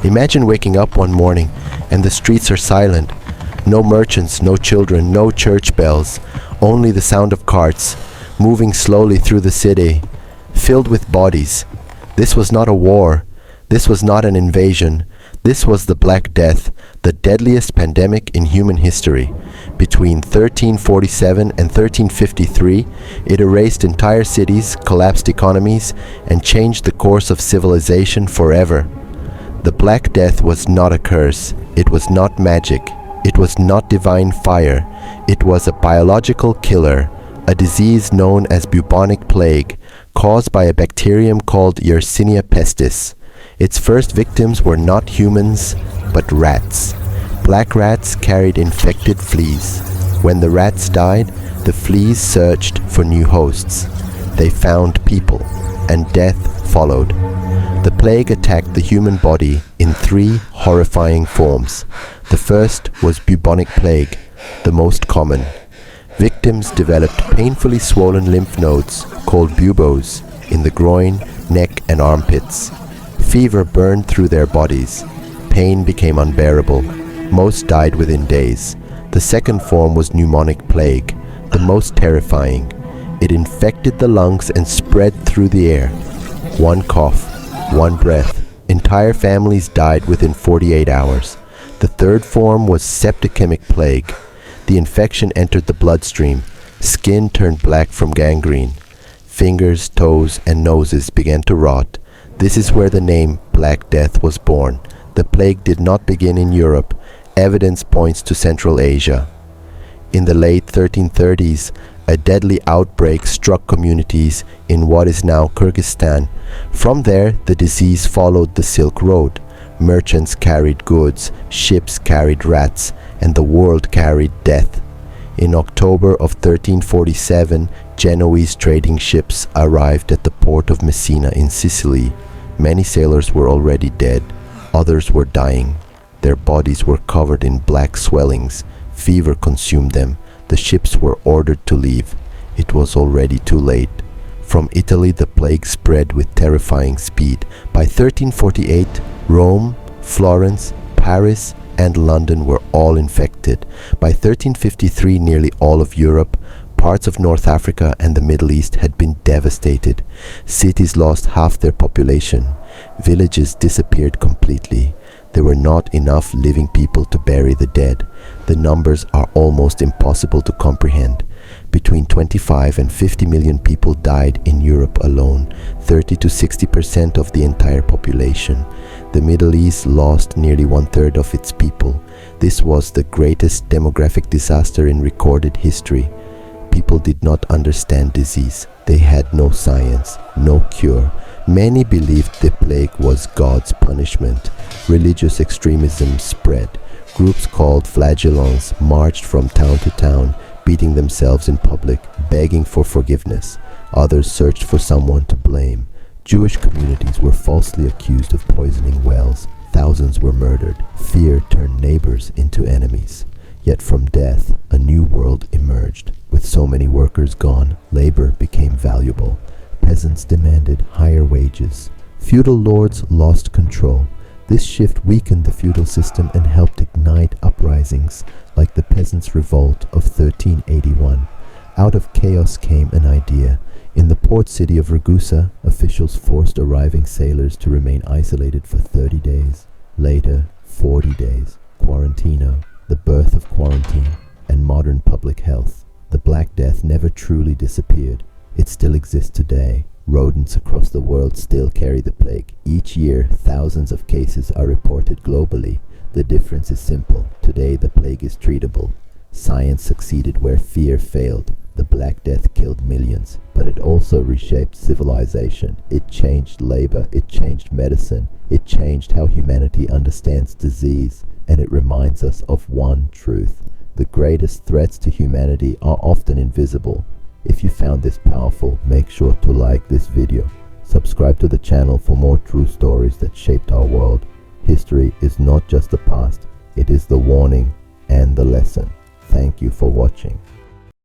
Imagine waking up one morning and the streets are silent. No merchants, no children, no church bells, only the sound of carts moving slowly through the city, filled with bodies. This was not a war. This was not an invasion. This was the Black Death, the deadliest pandemic in human history. Between 1347 and 1353, it erased entire cities, collapsed economies, and changed the course of civilization forever. The Black Death was not a curse. It was not magic. It was not divine fire. It was a biological killer, a disease known as bubonic plague, caused by a bacterium called Yersinia pestis. Its first victims were not humans, but rats. Black rats carried infected fleas. When the rats died, the fleas searched for new hosts. They found people, and death followed. The plague attacked the human body in 3 horrifying forms. The first was bubonic plague, the most common. Victims developed painfully swollen lymph nodes, called buboes, in the groin, neck, and armpits. Fever burned through their bodies. Pain became unbearable. Most died within days. The second form was pneumonic plague, the most terrifying. It infected the lungs and spread through the air. One cough, one breath. Entire families died within 48 hours. The third form was septicemic plague. The infection entered the bloodstream. Skin turned black from gangrene. Fingers, toes, and noses began to rot. This is where the name Black Death was born. The plague did not begin in Europe. Evidence points to Central Asia. In the late 1330s, a deadly outbreak struck communities in what is now Kyrgyzstan. From there, the disease followed the Silk Road. Merchants carried goods, ships carried rats, and the world carried death. In October of 1347, Genoese trading ships arrived at the port of Messina in Sicily. Many sailors were already dead. Others were dying. Their bodies were covered in black swellings. Fever consumed them. The ships were ordered to leave. It was already too late. From Italy, the plague spread with terrifying speed. By 1348, Rome, Florence, Paris, and London were all infected. By 1353, nearly all of Europe, parts of North Africa, and the Middle East had been devastated. Cities lost half their population. Villages disappeared completely. There were not enough living people to bury the dead. The numbers are almost impossible to comprehend. Between 25 and 50 million people died in Europe alone, 30 to 60% of the entire population. The Middle East lost nearly 1/3 of its people. This was the greatest demographic disaster in recorded history. People did not understand disease. They had no science, no cure. Many believed the plague was God's punishment. Religious extremism spread. Groups called flagellants marched from town to town, beating themselves in public, begging for forgiveness. Others searched for someone to blame. Jewish communities were falsely accused of poisoning wells. Thousands were murdered. Fear turned neighbors into enemies. Yet from death, a new world emerged. With so many workers gone, labor became valuable. Peasants demanded higher wages. Feudal lords lost control. This shift weakened the feudal system and helped ignite uprisings like the Peasants' Revolt of 1381. Out of chaos came an idea. In the port city of Ragusa, officials forced arriving sailors to remain isolated for 30 days. Later, 40 days. Quarantino, the birth of quarantine, and modern public health. The Black Death never truly disappeared. It still exists today. Rodents across the world still carry the plague. Each year, thousands of cases are reported globally. The difference is simple. Today, the plague is treatable. Science succeeded where fear failed. The Black Death killed millions, but it also reshaped civilization. It changed labor. It changed medicine. It changed how humanity understands disease. And it reminds us of one truth. The greatest threats to humanity are often invisible. If you found this powerful, make sure to like this video. Subscribe to the channel for more true stories that shaped our world. History is not just the past, it is the warning and the lesson. Thank you for watching.